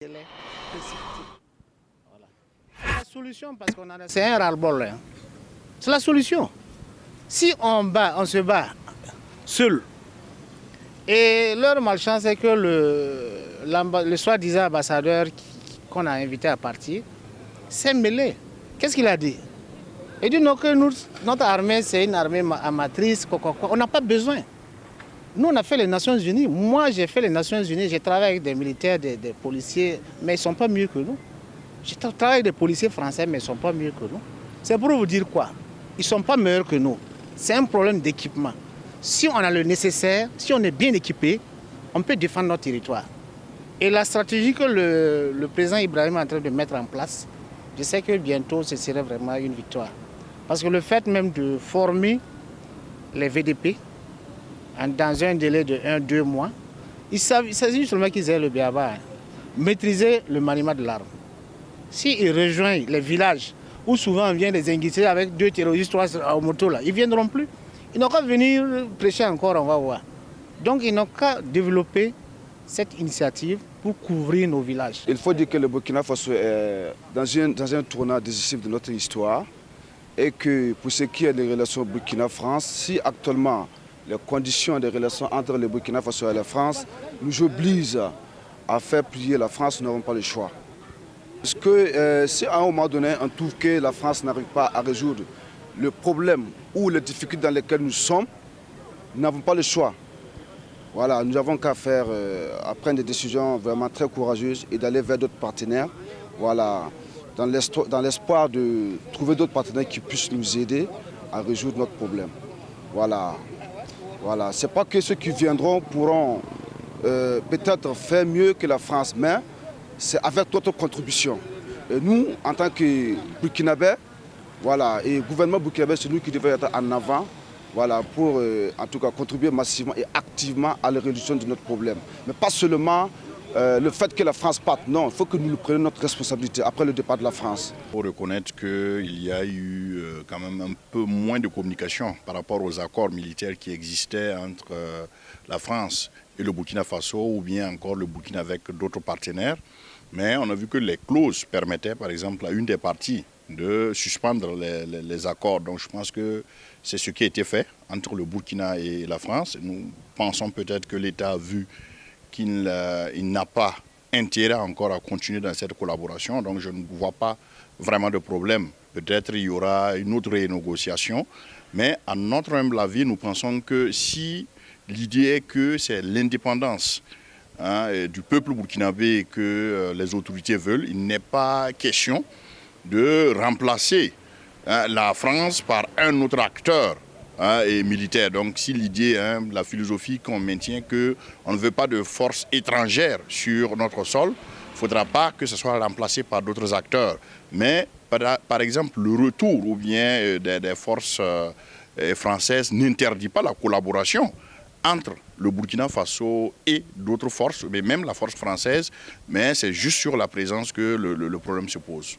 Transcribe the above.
délai précipité. Voilà. C'est la solution parce qu'on en a. C'est un ras-le-bol. Hein. C'est la solution. Si on se bat seul, et leur malchance est que le soi-disant ambassadeur qu'on a invité à partir s'est mêlé. Qu'est-ce qu'il a dit? Il dit non, que notre armée, c'est une armée amatrice, on n'a pas besoin. Nous, on a fait les Nations Unies. Moi, j'ai fait les Nations Unies. J'ai travaillé avec des militaires, des policiers, mais ils ne sont pas mieux que nous. J'ai travaillé avec des policiers français, mais ils ne sont pas mieux que nous. C'est pour vous dire quoi? Ils ne sont pas meilleurs que nous. C'est un problème d'équipement. Si on a le nécessaire, si on est bien équipé, on peut défendre notre territoire. Et la stratégie que le président Ibrahim est en train de mettre en place, je sais que bientôt, ce serait vraiment une victoire. Parce que le fait même de former les VDP, dans un délai de 1-2 mois, il s'agit seulement qu'ils aient le béaba, maîtriser le maniement de l'arme. S'ils rejoignent les villages où souvent on vient les inguisser avec 2 terroristes, 3 en moto, là, ils ne viendront plus. Ils n'ont qu'à venir prêcher encore, on va voir. Donc ils n'ont qu'à développer cette initiative pour couvrir nos villages. Il faut dire que le Burkina Faso est dans un tournant décisif de notre histoire et que pour ce qui est des relations Burkina-France, si actuellement les conditions des relations entre le Burkina Faso et la France nous obligent à faire plier la France, nous n'avons pas le choix. Parce que si à un moment donné, on trouve que la France n'arrive pas à résoudre le problème ou les difficultés dans lesquelles nous sommes, nous n'avons pas le choix. Voilà, nous avons qu'à à prendre des décisions vraiment très courageuses et d'aller vers d'autres partenaires. Voilà, dans l'espoir de trouver d'autres partenaires qui puissent nous aider à résoudre notre problème. Voilà. Voilà, c'est pas que ceux qui viendront pourront peut-être faire mieux que la France, mais c'est avec notre contribution. Et nous, en tant que Burkinabés, voilà, et le gouvernement burkinabé, c'est nous qui devons être en avant, voilà, pour en tout cas contribuer massivement et activement à la résolution de notre problème. Mais pas seulement le fait que la France parte, non, il faut que nous prenions notre responsabilité après le départ de la France. Il faut reconnaître qu'il y a eu quand même un peu moins de communication par rapport aux accords militaires qui existaient entre la France et le Burkina Faso ou bien encore le Burkina avec d'autres partenaires. Mais on a vu que les clauses permettaient par exemple à une des parties de suspendre les accords. Donc je pense que c'est ce qui a été fait entre le Burkina et la France. Nous pensons peut-être que l'État a vu qu'il n'a pas intérêt encore à continuer dans cette collaboration. Donc je ne vois pas vraiment de problème. Peut-être il y aura une autre renégociation. Mais à notre humble avis, nous pensons que si l'idée est que c'est l'indépendance du peuple burkinabé que les autorités veulent, il n'est pas question de remplacer la France par un autre acteur et militaire. Donc si l'idée, la philosophie qu'on maintient qu'on ne veut pas de forces étrangères sur notre sol, il ne faudra pas que ce soit remplacé par d'autres acteurs. Mais par exemple, le retour ou bien des forces françaises n'interdit pas la collaboration entre le Burkina Faso et d'autres forces, mais même la force française, mais c'est juste sur la présence que le problème se pose.